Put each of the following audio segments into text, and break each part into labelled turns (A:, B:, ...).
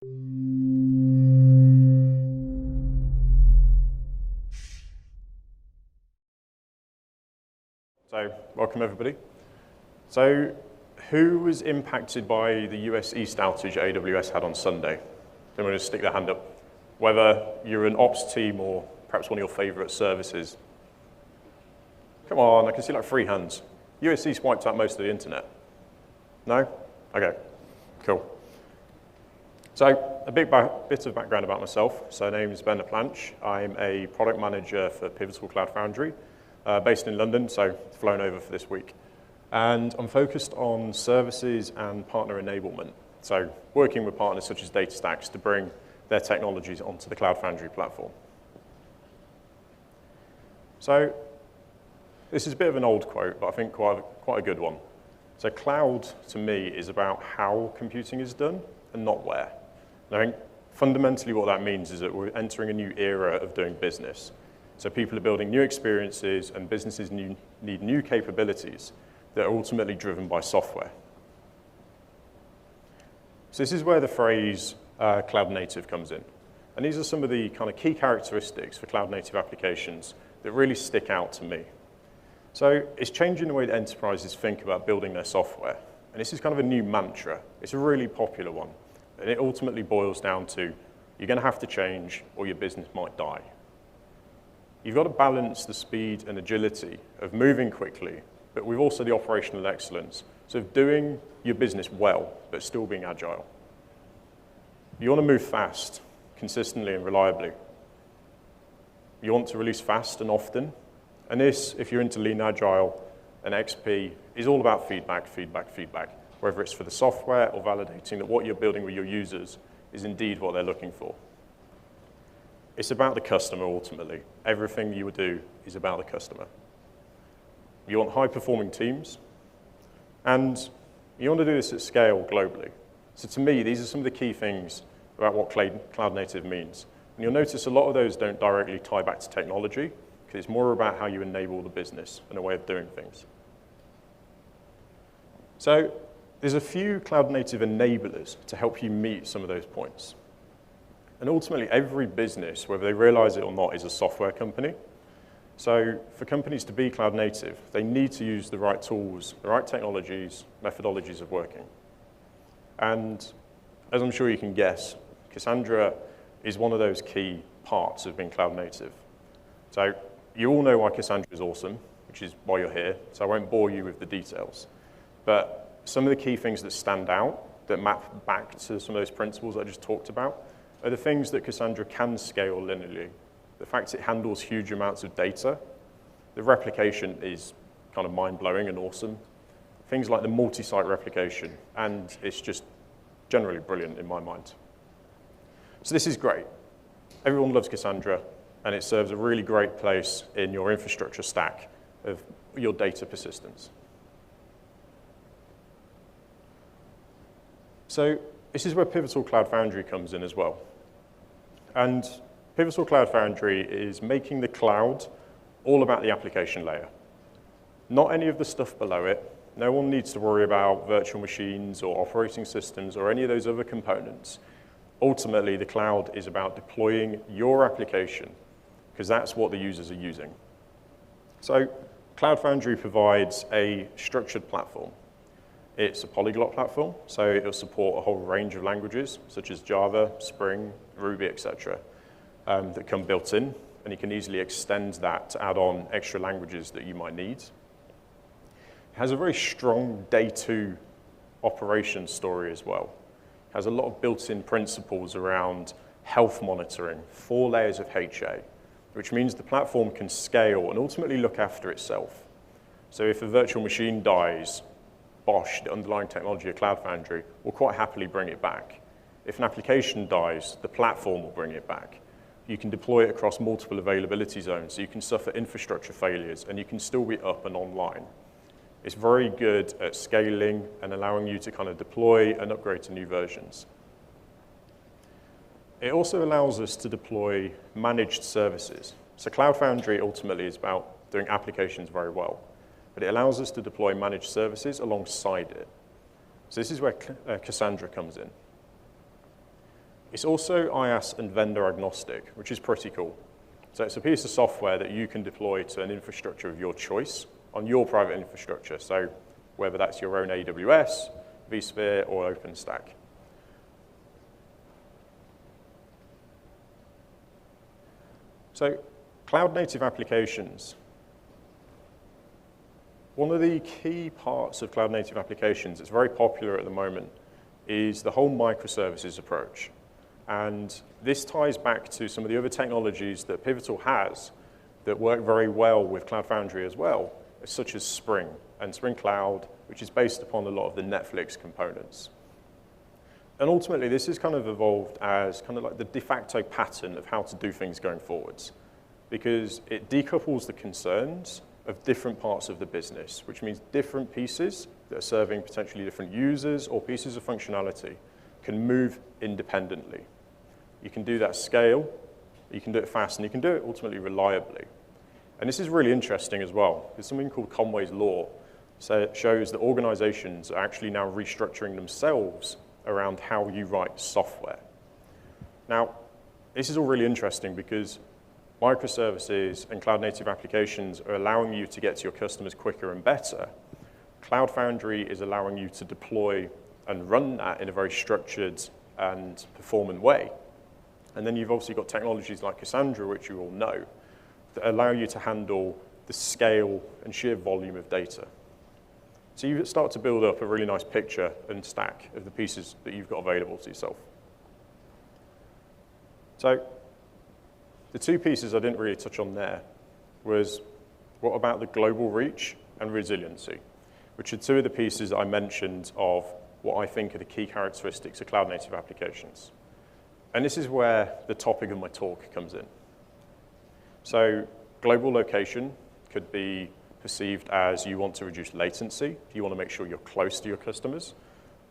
A: So, welcome everybody. So, who was impacted by the US East outage AWS had on Sunday? I'm going to stick their hand up. Whether you're an ops team or perhaps one of your favorite services. Come on, I can see like 3 hands. US East wiped out most of the internet. No? Okay, cool. So, a bit of background about myself. So, my name is Laplanche. I'm a product manager for Pivotal Cloud Foundry, based in London, so flown over for this week. And I'm focused on services and partner enablement. So, working with partners such as DataStax to bring their technologies onto the Cloud Foundry platform. So, this is a bit of an old quote, but I think quite a good one. So, cloud, to me, is about how computing is done and not where. And I think fundamentally what that means is that we're entering a new era of doing business. So people are building new experiences and businesses need new capabilities that are ultimately driven by software. So this is where the phrase cloud native comes in. And these are some of the kind of key characteristics for cloud native applications that really stick out to me. So it's changing the way that enterprises think about building their software. And this is kind of a new mantra. It's a really popular one. And it ultimately boils down to, you're going to have to change or your business might die. You've got to balance the speed and agility of moving quickly, but with also the operational excellence, so of doing your business well, but still being agile. You want to move fast, consistently and reliably. You want to release fast and often. And this, if you're into Lean Agile and XP, is all about feedback, feedback, feedback, whether it's for the software or validating that what you're building with your users is indeed what they're looking for. It's about the customer, ultimately. Everything you would do is about the customer. You want high-performing teams, and you want to do this at scale globally. So to me, these are some of the key things about what cloud native means. And you'll notice a lot of those don't directly tie back to technology, because it's more about how you enable the business and a way of doing things. So there's a few cloud native enablers to help you meet some of those points. And ultimately, every business, whether they realize it or not, is a software company. So for companies to be cloud native, they need to use the right tools, the right technologies, methodologies of working. And as I'm sure you can guess, Cassandra is one of those key parts of being cloud native. So you all know why Cassandra is awesome, which is why you're here, so I won't bore you with the details. But some of the key things that stand out, that map back to some of those principles I just talked about, are the things that Cassandra can scale linearly. The fact it handles huge amounts of data. The replication is kind of mind-blowing and awesome. Things like the multi-site replication, and it's just generally brilliant in my mind. So this is great. Everyone loves Cassandra, and it serves a really great place in your infrastructure stack of your data persistence. So this is where Pivotal Cloud Foundry comes in as well. And Pivotal Cloud Foundry is making the cloud all about the application layer. Not any of the stuff below it. No one needs to worry about virtual machines or operating systems or any of those other components. Ultimately, the cloud is about deploying your application, because that's what the users are using. So Cloud Foundry provides a structured platform. It's a polyglot platform, so it'll support a whole range of languages, such as Java, Spring, Ruby, etc., that come built in, and you can easily extend that to add on extra languages that you might need. It has a very strong day 2 operations story as well. It has a lot of built-in principles around health monitoring, 4 layers of HA, which means the platform can scale and ultimately look after itself. So if a virtual machine dies, Bosch, the underlying technology of Cloud Foundry, will quite happily bring it back. If an application dies, the platform will bring it back. You can deploy it across multiple availability zones, so you can suffer infrastructure failures, and you can still be up and online. It's very good at scaling and allowing you to kind of deploy and upgrade to new versions. It also allows us to deploy managed services. So Cloud Foundry ultimately is about doing applications very well, but it allows us to deploy managed services alongside it. So this is where Cassandra comes in. It's also IaaS and vendor agnostic, which is pretty cool. So it's a piece of software that you can deploy to an infrastructure of your choice on your private infrastructure. So whether that's your own AWS, vSphere, or OpenStack. So cloud-native applications. One of the key parts of cloud-native applications that's very popular at the moment is the whole microservices approach. And this ties back to some of the other technologies that Pivotal has that work very well with Cloud Foundry as well, such as Spring and Spring Cloud, which is based upon a lot of the Netflix components. And ultimately, this has kind of evolved as kind of like the de facto pattern of how to do things going forwards, because it decouples the concerns of different parts of the business, which means different pieces that are serving potentially different users or pieces of functionality can move independently. You can do that at scale, you can do it fast, and you can do it ultimately reliably. And this is really interesting as well. There's something called Conway's Law. So it shows that organizations are actually now restructuring themselves around how you write software. Now, this is all really interesting because microservices and cloud-native applications are allowing you to get to your customers quicker and better. Cloud Foundry is allowing you to deploy and run that in a very structured and performant way. And then you've obviously got technologies like Cassandra, which you all know, that allow you to handle the scale and sheer volume of data. So you start to build up a really nice picture and stack of the pieces that you've got available to yourself. So the two pieces I didn't really touch on there was what about the global reach and resiliency, which are two of the pieces that I mentioned of what I think are the key characteristics of cloud-native applications. And this is where the topic of my talk comes in. So global location could be perceived as you want to reduce latency. You want to make sure you're close to your customers.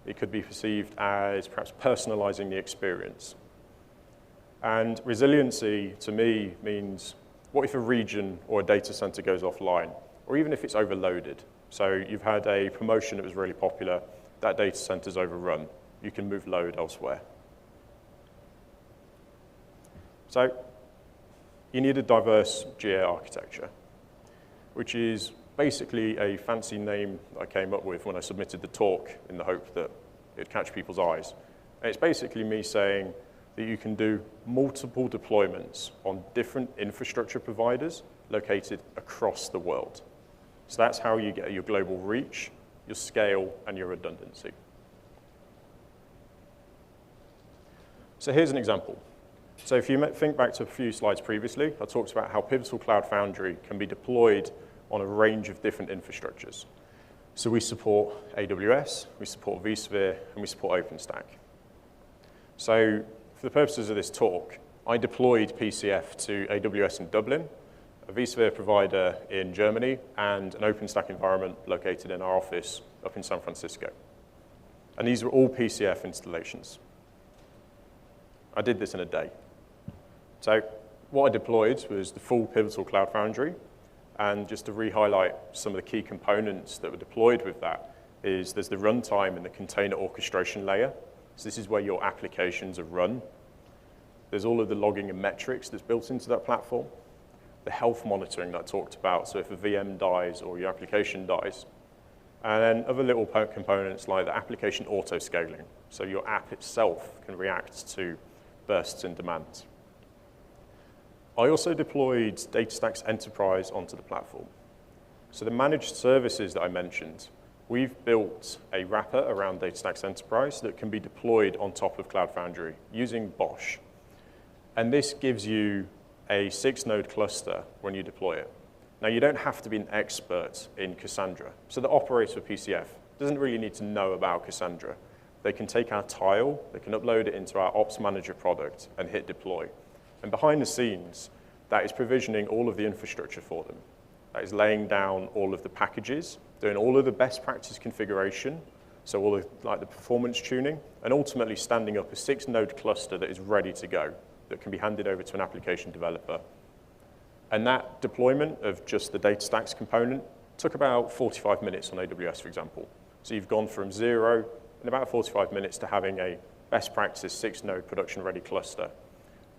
A: It could be perceived as perhaps personalizing the experience. And resiliency, to me, means what if a region or a data center goes offline, or even if it's overloaded? So you've had a promotion that was really popular, that data center's overrun. You can move load elsewhere. So you need a diverse GA architecture, which is basically a fancy name I came up with when I submitted the talk in the hope that it'd catch people's eyes. And it's basically me saying that you can do multiple deployments on different infrastructure providers located across the world. So that's how you get your global reach, your scale, and your redundancy. So here's an example. So if you think back to a few slides previously, I talked about how Pivotal Cloud Foundry can be deployed on a range of different infrastructures. So we support AWS, we support vSphere, and we support OpenStack. So for the purposes of this talk, I deployed PCF to AWS in Dublin, a vSphere provider in Germany, and an OpenStack environment located in our office up in San Francisco. And these were all PCF installations. I did this in a day. So what I deployed was the full Pivotal Cloud Foundry. And just to re-highlight some of the key components that were deployed with that is there's the runtime and the container orchestration layer. So this is where your applications are run. There's all of the logging and metrics that's built into that platform. The health monitoring that I talked about, so if a VM dies or your application dies. And then other little components like the application auto-scaling. So your app itself can react to bursts in demand. I also deployed DataStax Enterprise onto the platform. So the managed services that I mentioned, we've built a wrapper around DataStax Enterprise that can be deployed on top of Cloud Foundry using BOSH. And this gives you a 6-node cluster when you deploy it. Now, you don't have to be an expert in Cassandra. So the operator of PCF doesn't really need to know about Cassandra. They can take our tile, they can upload it into our Ops Manager product and hit deploy. And behind the scenes, that is provisioning all of the infrastructure for them. That is laying down all of the packages, doing all of the best practice configuration, so all of like the performance tuning, and ultimately standing up a 6-node cluster that is ready to go, that can be handed over to an application developer. And that deployment of just the DataStax component took about 45 minutes on AWS, for example. So you've gone from 0 in about 45 minutes to having a best practice 6-node production-ready cluster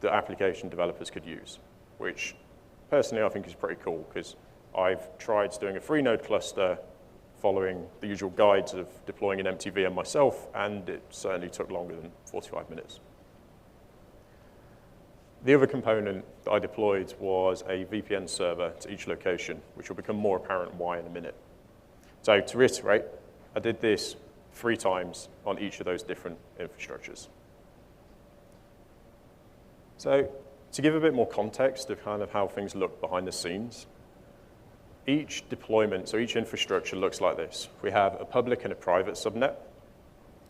A: that application developers could use, which personally I think is pretty cool because I've tried doing a 3-node cluster following the usual guides of deploying an empty VM myself, and it certainly took longer than 45 minutes. The other component that I deployed was a VPN server to each location, which will become more apparent why in a minute. So to reiterate, I did this 3 times on each of those different infrastructures. So to give a bit more context of kind of how things look behind the scenes, each deployment, so each infrastructure looks like this. We have a public and a private subnet.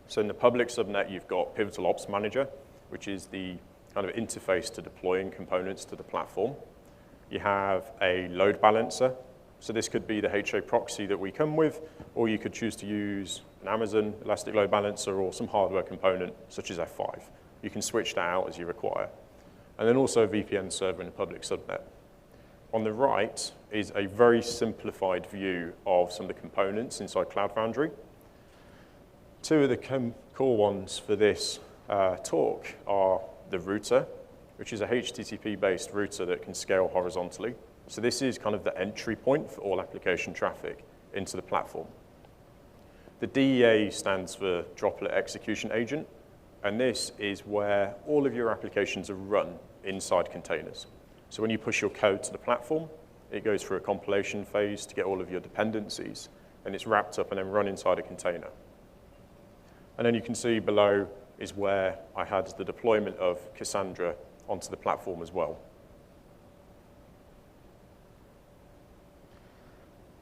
A: So in the public subnet, you've got Pivotal Ops Manager, which is the kind of interface to deploying components to the platform. You have a load balancer. So this could be the HA proxy that we come with, or you could choose to use an Amazon Elastic Load Balancer or some hardware component, such as F5. You can switch that out as you require. And then also a VPN server in the public subnet. On the right is a very simplified view of some of the components inside Cloud Foundry. 2 of the core ones for this talk are the router, which is a HTTP-based router that can scale horizontally. So this is kind of the entry point for all application traffic into the platform. The DEA stands for Droplet Execution Agent, and this is where all of your applications are run inside containers. So when you push your code to the platform, it goes through a compilation phase to get all of your dependencies, and it's wrapped up and then run inside a container. And then you can see below is where I had the deployment of Cassandra onto the platform as well.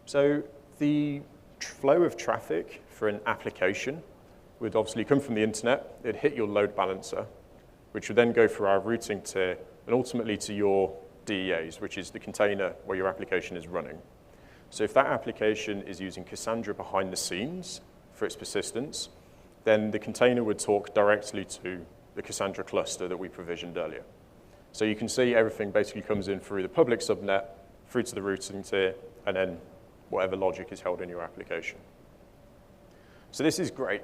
A: So the flow of traffic for an application would obviously come from the internet. It'd hit your load balancer, which would then go through our routing tier and ultimately to your DEAs, which is the container where your application is running. So if that application is using Cassandra behind the scenes for its persistence, then the container would talk directly to the Cassandra cluster that we provisioned earlier. So you can see everything basically comes in through the public subnet, through to the routing tier, and then whatever logic is held in your application. So this is great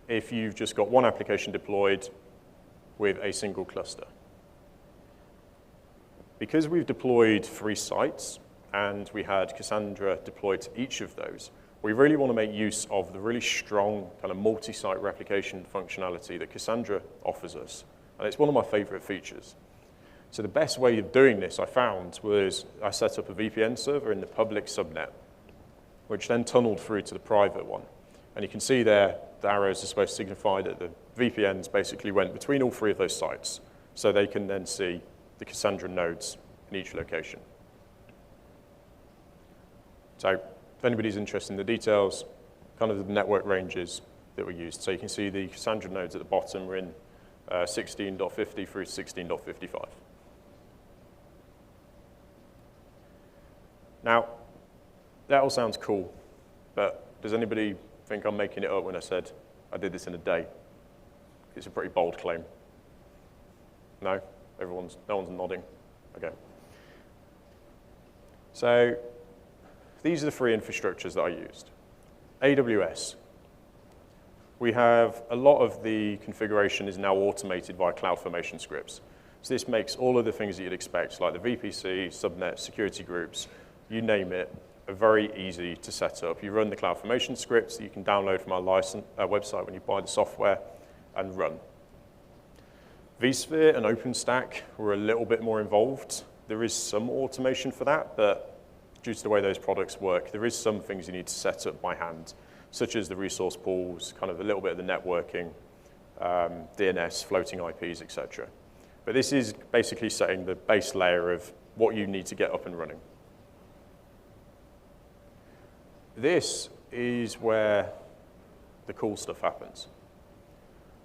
A: if you've just got one application deployed with a single cluster. Because we've deployed 3 sites and we had Cassandra deployed to each of those, we really want to make use of the really strong kind of multi-site replication functionality that Cassandra offers us. And it's one of my favorite features. So the best way of doing this, I found, was I set up a VPN server in the public subnet, which then tunneled through to the private one. And you can see there, the arrows are supposed to signify that the VPNs basically went between all 3 of those sites, so they can then see the Cassandra nodes in each location. So if anybody's interested in the details, kind of the network ranges that were used. So you can see the Cassandra nodes at the bottom were in 16.50 through 16.55. Now, that all sounds cool, but does anybody think I'm making it up when I said I did this in a day? It's a pretty bold claim. No? No one's nodding. Okay. So these are the 3 infrastructures that I used. AWS. We have a lot of the configuration is now automated via CloudFormation scripts. So this makes all of the things that you'd expect, like the VPC, subnet, security groups, you name it, are very easy to set up. You run the CloudFormation scripts that you can download from our website when you buy the software and run. vSphere and OpenStack were a little bit more involved. There is some automation for that, but due to the way those products work, there is some things you need to set up by hand, such as the resource pools, kind of a little bit of the networking, DNS, floating IPs, etc. But this is basically setting the base layer of what you need to get up and running. This is where the cool stuff happens.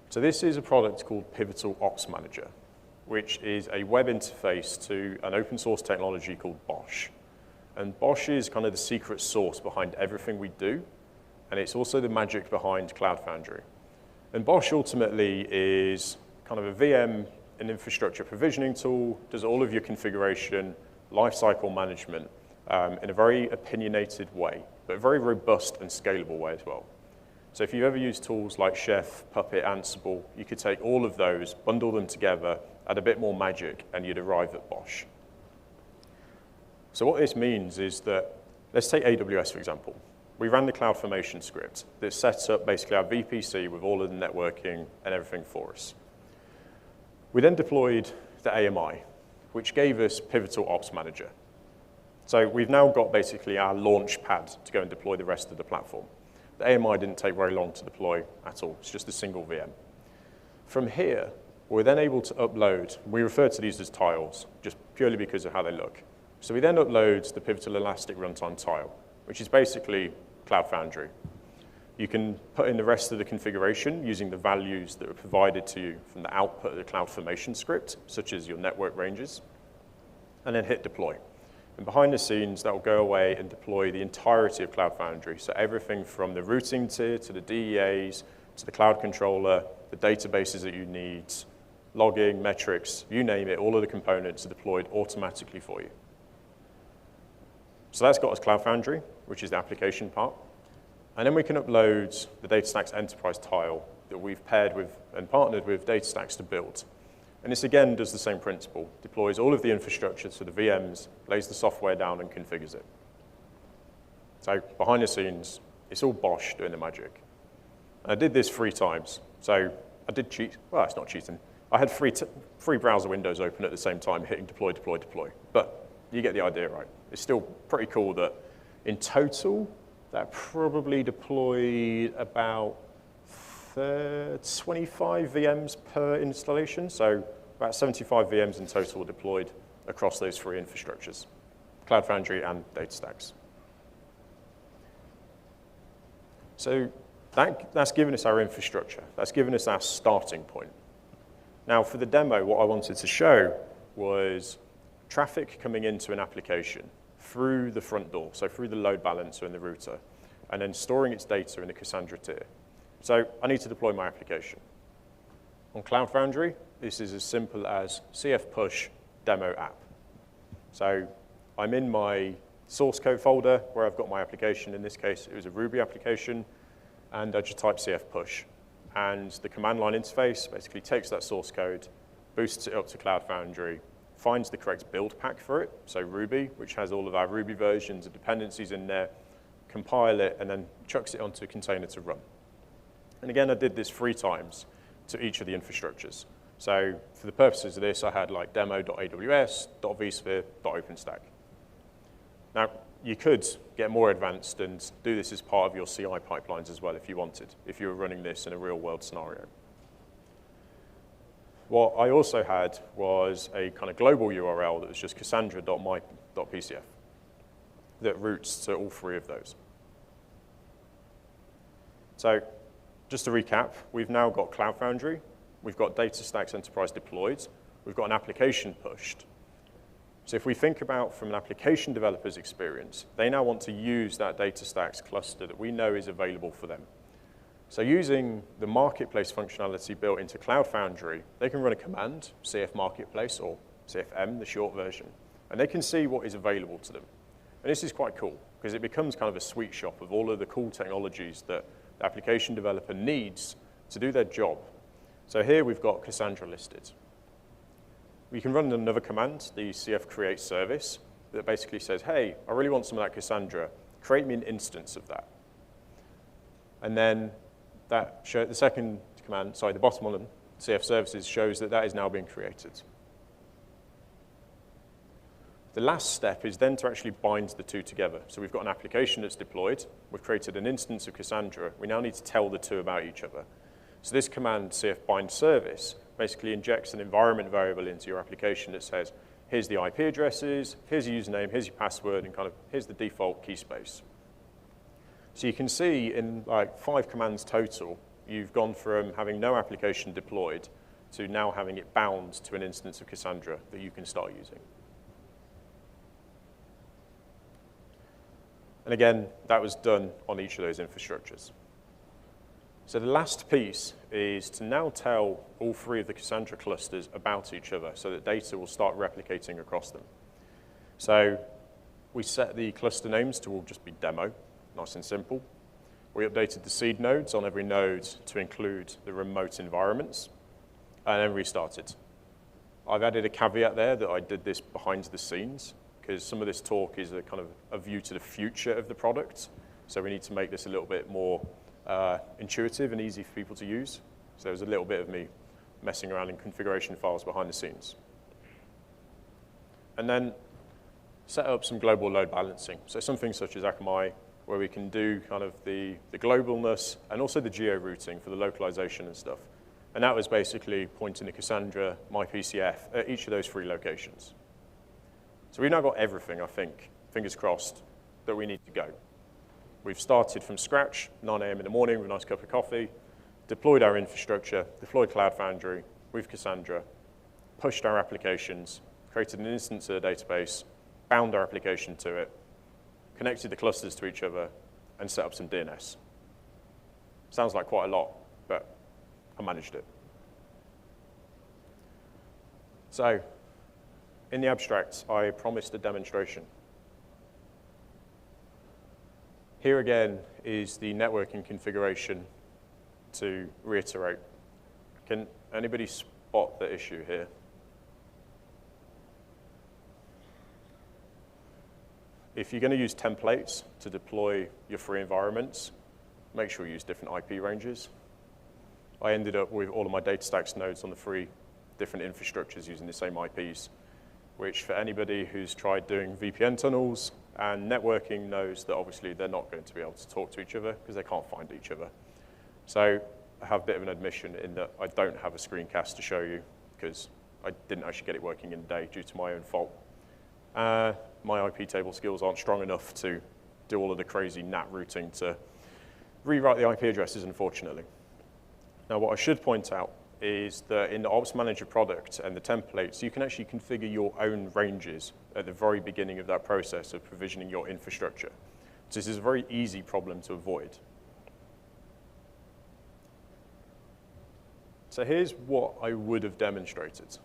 A: So this is a product called Pivotal Ops Manager, which is a web interface to an open source technology called Bosch. And Bosch is kind of the secret sauce behind everything we do, and it's also the magic behind Cloud Foundry. And Bosch ultimately is kind of a VM and infrastructure provisioning tool, does all of your configuration, lifecycle management in a very opinionated way, but a very robust and scalable way as well. So if you've ever used tools like Chef, Puppet, Ansible, you could take all of those, bundle them together, add a bit more magic, and you'd arrive at Bosch. So what this means is that, let's take AWS, for example. We ran the CloudFormation script that sets up basically our VPC with all of the networking and everything for us. We then deployed the AMI, which gave us Pivotal Ops Manager. So we've now got basically our launch pad to go and deploy the rest of the platform. The AMI didn't take very long to deploy at all. It's just a single VM. From here, we're then able to upload, we refer to these as tiles, just purely because of how they look. So we then upload the Pivotal Elastic Runtime tile, which is basically Cloud Foundry. You can put in the rest of the configuration using the values that are provided to you from the output of the CloudFormation script, such as your network ranges, and then hit deploy. And behind the scenes, that will go away and deploy the entirety of Cloud Foundry. So everything from the routing tier to the DEAs, to the cloud controller, the databases that you need, logging, metrics, you name it, all of the components are deployed automatically for you. So that's got us Cloud Foundry, which is the application part. And then we can upload the DataStax Enterprise tile that we've paired with and partnered with DataStax to build. And this, again, does the same principle, deploys all of the infrastructure to the VMs, lays the software down, and configures it. So behind the scenes, it's all Bosch doing the magic. And I did this 3 times. So I did cheat. Well, it's not cheating. I had 3 browser windows open at the same time, hitting deploy, deploy, deploy. But you get the idea, right? It's still pretty cool that in total, that probably deployed about 25 VMs per installation, so about 75 VMs in total were deployed across those 3 infrastructures, Cloud Foundry and DataStax. So that's given us our infrastructure. That's given us our starting point. Now, for the demo, what I wanted to show was traffic coming into an application through the front door, so through the load balancer and the router, and then storing its data in the Cassandra tier. So I need to deploy my application. On Cloud Foundry, this is as simple as cf push demo app. So I'm in my source code folder where I've got my application. In this case, it was a Ruby application, and I just type cf push. And the command line interface basically takes that source code, boosts it up to Cloud Foundry, finds the correct build pack for it, so Ruby, which has all of our Ruby versions and dependencies in there, compile it, and then chucks it onto a container to run. And again, I did this 3 times to each of the infrastructures. So for the purposes of this, I had like demo.aws, .vsphere, .openstack. Now, you could get more advanced and do this as part of your CI pipelines as well if you wanted, if you were running this in a real-world scenario. What I also had was a kind of global URL that was just cassandra.my.pcf that routes to all 3 of those. So just to recap, we've now got Cloud Foundry, we've got DataStax Enterprise deployed, we've got an application pushed. So if we think about from an application developer's experience, they now want to use that DataStax cluster that we know is available for them. So using the marketplace functionality built into Cloud Foundry, they can run a command, cf marketplace or cfm, the short version, and they can see what is available to them. And this is quite cool because it becomes kind of a sweet shop of all of the cool technologies that the application developer needs to do their job. So here we've got Cassandra listed. We can run another command, the cf create service, that basically says, hey, I really want some of that Cassandra. Create me an instance of that. And then the second command, the bottom one, cf services, shows that that is now being created. The last step is then to actually bind the 2 together. So we've got an application that's deployed. We've created an instance of Cassandra. We now need to tell the 2 about each other. So this command, cf bind service, basically injects an environment variable into your application that says, here's the IP addresses, here's your username, here's your password, and kind of here's the default key space. So you can see in like 5 commands total, you've gone from having no application deployed to now having it bound to an instance of Cassandra that you can start using. And again, that was done on each of those infrastructures. So the last piece is to now tell all 3 of the Cassandra clusters about each other so that data will start replicating across them. So we set the cluster names to all just be demo, nice and simple. We updated the seed nodes on every node to include the remote environments, and then restarted. I've added a caveat there that I did this behind the scenes, because some of this talk is a kind of a view to the future of the product. So we need to make this a little bit more intuitive and easy for people to use. So there's a little bit of me messing around in configuration files behind the scenes. And then set up some global load balancing. So something such as Akamai, where we can do kind of the globalness and also the geo-routing for the localization and stuff. And that was basically pointing to Cassandra, myPCF, at each of those 3 locations. So we've now got everything, I think, fingers crossed, that we need to go. We've started from scratch, 9 a.m. in the morning with a nice cup of coffee, deployed our infrastructure, deployed Cloud Foundry with Cassandra, pushed our applications, created an instance of the database, bound our application to it, connected the clusters to each other, and set up some DNS. Sounds like quite a lot, but I managed it. So, in the abstract, I promised a demonstration. Here again is the networking configuration to reiterate. Can anybody spot the issue here? If you're going to use templates to deploy your free environments, make sure you use different IP ranges. I ended up with all of my DataStax nodes on the 3 different infrastructures using the same IPs, which for anybody who's tried doing VPN tunnels and networking knows that obviously they're not going to be able to talk to each other because they can't find each other. So I have a bit of an admission in that I don't have a screencast to show you because I didn't actually get it working in a day due to my own fault. My IP table skills aren't strong enough to do all of the crazy NAT routing to rewrite the IP addresses, unfortunately. Now, what I should point out is that in the Ops Manager product and the templates, you can actually configure your own ranges at the very beginning of that process of provisioning your infrastructure. So this is a very easy problem to avoid. So here's what I would have demonstrated.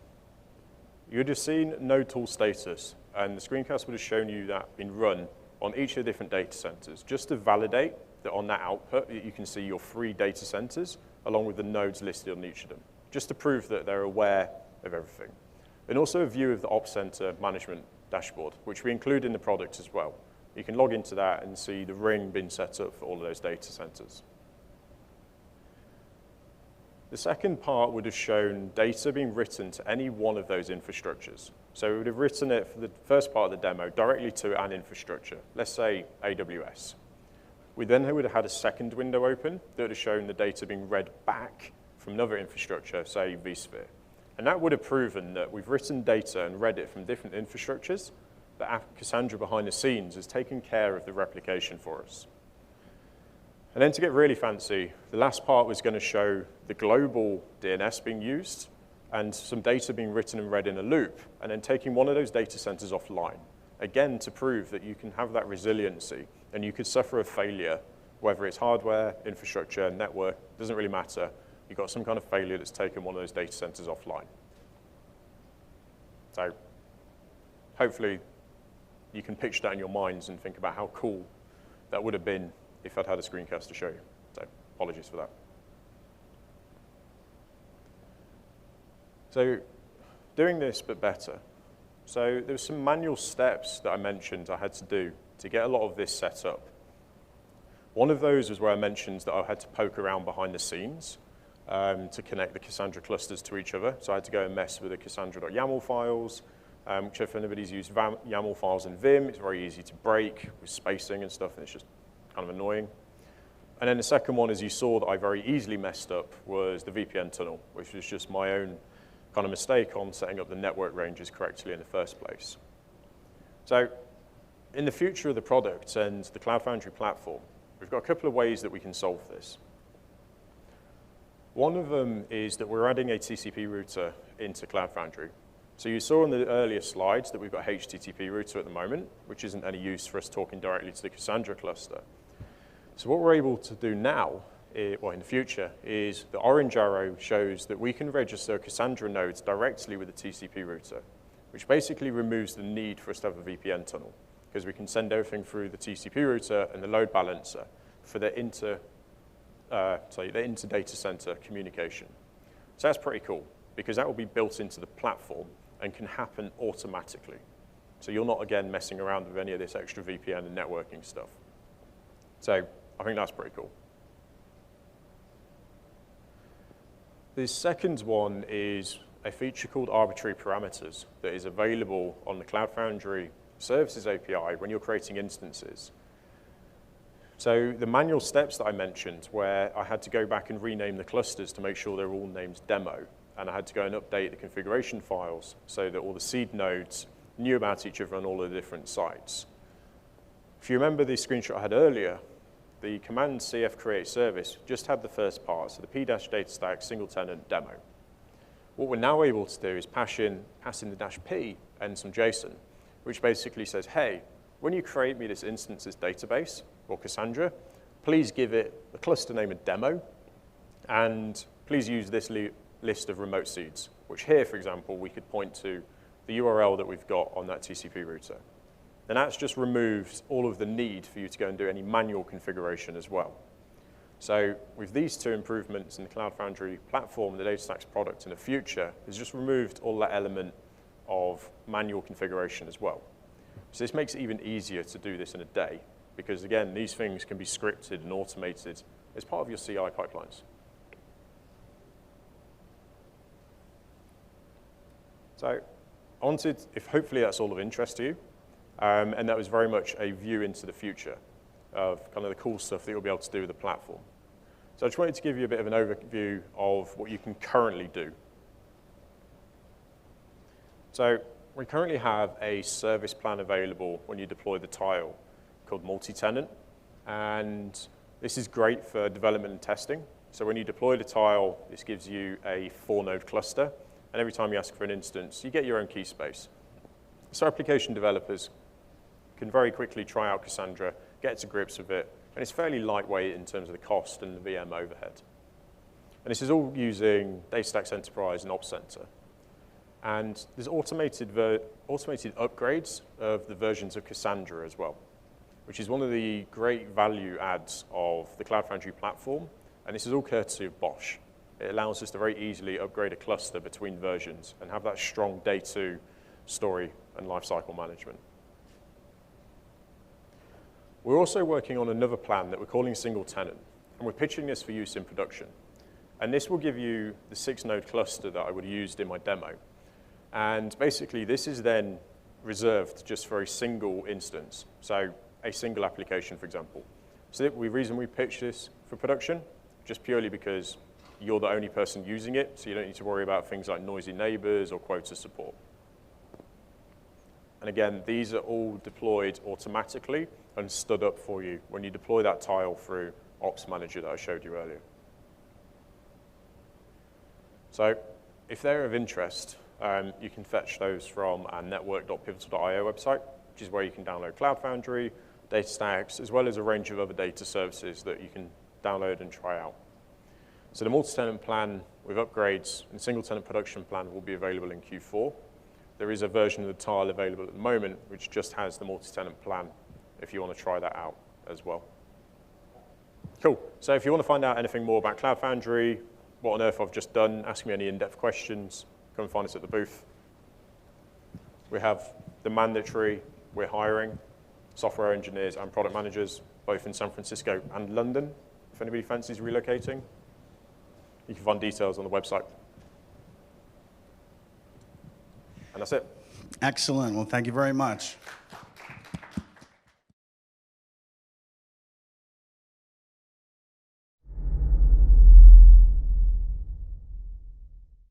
A: You would have seen node tool status, and the screencast would have shown you that being run on each of the different data centers, just to validate that on that output, you can see your 3 data centers, along with the nodes listed on each of them, just to prove that they're aware of everything. And also a view of the Ops Center management dashboard, which we include in the product as well. You can log into that and see the ring being set up for all of those data centers. The second part would have shown data being written to any one of those infrastructures. So we would have written it for the first part of the demo directly to an infrastructure, let's say AWS. We then would have had a second window open that would have shown the data being read back from another infrastructure, say vSphere. And that would have proven that we've written data and read it from different infrastructures, that Cassandra behind the scenes has taken care of the replication for us. And then to get really fancy, the last part was going to show the global DNS being used and some data being written and read in a loop, and then taking one of those data centers offline, again to prove that you can have that resiliency and you could suffer a failure, whether it's hardware, infrastructure, network, doesn't really matter. You've got some kind of failure that's taken one of those data centers offline. So hopefully you can picture that in your minds and think about how cool that would have been if I'd had a screencast to show you. So apologies for that. So doing this but better. So there were some manual steps that I mentioned I had to do to get a lot of this set up. One of those was where I mentioned that I had to poke around behind the scenes to connect the Cassandra clusters to each other. So I had to go and mess with the Cassandra.yaml files, which if anybody's used YAML files in Vim, it's very easy to break with spacing and stuff, and it's just kind of annoying. And then the second one, as you saw, that I very easily messed up was the VPN tunnel, which was just my own kind of mistake on setting up the network ranges correctly in the first place. So in the future of the product and the Cloud Foundry platform, we've got a couple of ways that we can solve this. One of them is that we're adding a TCP router into Cloud Foundry. So you saw in the earlier slides that we've got HTTP router at the moment, which isn't any use for us talking directly to the Cassandra cluster. So what we're able to do now, well, in the future, is the orange arrow shows that we can register Cassandra nodes directly with the TCP router, which basically removes the need for us to have a VPN tunnel, because we can send everything through the TCP router and the load balancer for the inter-data center communication. So that's pretty cool, because that will be built into the platform and can happen automatically. So you're not, again, messing around with any of this extra VPN and networking stuff. So I think that's pretty cool. The second one is a feature called arbitrary parameters that is available on the Cloud Foundry Services API when you're creating instances. So the manual steps that I mentioned, where I had to go back and rename the clusters to make sure they're all named demo, and I had to go and update the configuration files so that all the seed nodes knew about each other on all the different sites. If you remember the screenshot I had earlier, the command cf create service just had the first part, so the p-datastax single tenant demo. What we're now able to do is pass in the -p and some JSON, which basically says, hey, when you create me this instances database, or Cassandra, please give it the cluster name of demo, and please use this list of remote seeds, which here, for example, we could point to the URL that we've got on that TCP router. And that's just removed all of the need for you to go and do any manual configuration as well. So with these two improvements in the Cloud Foundry platform, the DataStax product in the future, has just removed all that element of manual configuration as well. So this makes it even easier to do this in a day, because again, these things can be scripted and automated as part of your CI pipelines. So I wanted, if hopefully that's all of interest to you, and that was very much a view into the future of kind of the cool stuff that you'll be able to do with the platform. So I just wanted to give you a bit of an overview of what you can currently do. So we currently have a service plan available when you deploy the tile called multi-tenant, and this is great for development and testing. So when you deploy the tile, this gives you a 4-node cluster, and every time you ask for an instance, you get your own key space. So application developers can very quickly try out Cassandra, get to grips with it, and it's fairly lightweight in terms of the cost and the VM overhead. And this is all using DataStax Enterprise and Ops Center. And there's automated upgrades of the versions of Cassandra as well, which is one of the great value adds of the Cloud Foundry platform. And this is all courtesy of Bosch. It allows us to very easily upgrade a cluster between versions and have that strong day 2 story and lifecycle management. We're also working on another plan that we're calling single tenant, and we're pitching this for use in production. And this will give you the 6-node cluster that I would have used in my demo. And basically, this is then reserved just for a single instance, so a single application, for example. So the reason we pitch this for production, just purely because you're the only person using it, so you don't need to worry about things like noisy neighbors or quota support. And again, these are all deployed automatically and stood up for you when you deploy that tile through Ops Manager that I showed you earlier. So if they're of interest, you can fetch those from our network.pivotal.io website, which is where you can download Cloud Foundry, DataStax, as well as a range of other data services that you can download and try out. So the multi-tenant plan with upgrades and single-tenant production plan will be available in Q4. There is a version of the tile available at the moment, which just has the multi-tenant plan, if you want to try that out as well. Cool. So if you want to find out anything more about Cloud Foundry, what on earth I've just done, ask me any in-depth questions, come and find us at the booth. We have the mandatory, we're hiring software engineers and product managers, both in San Francisco and London, if anybody fancies relocating. You can find details on the website. And that's it.
B: Excellent. Well, thank you very much.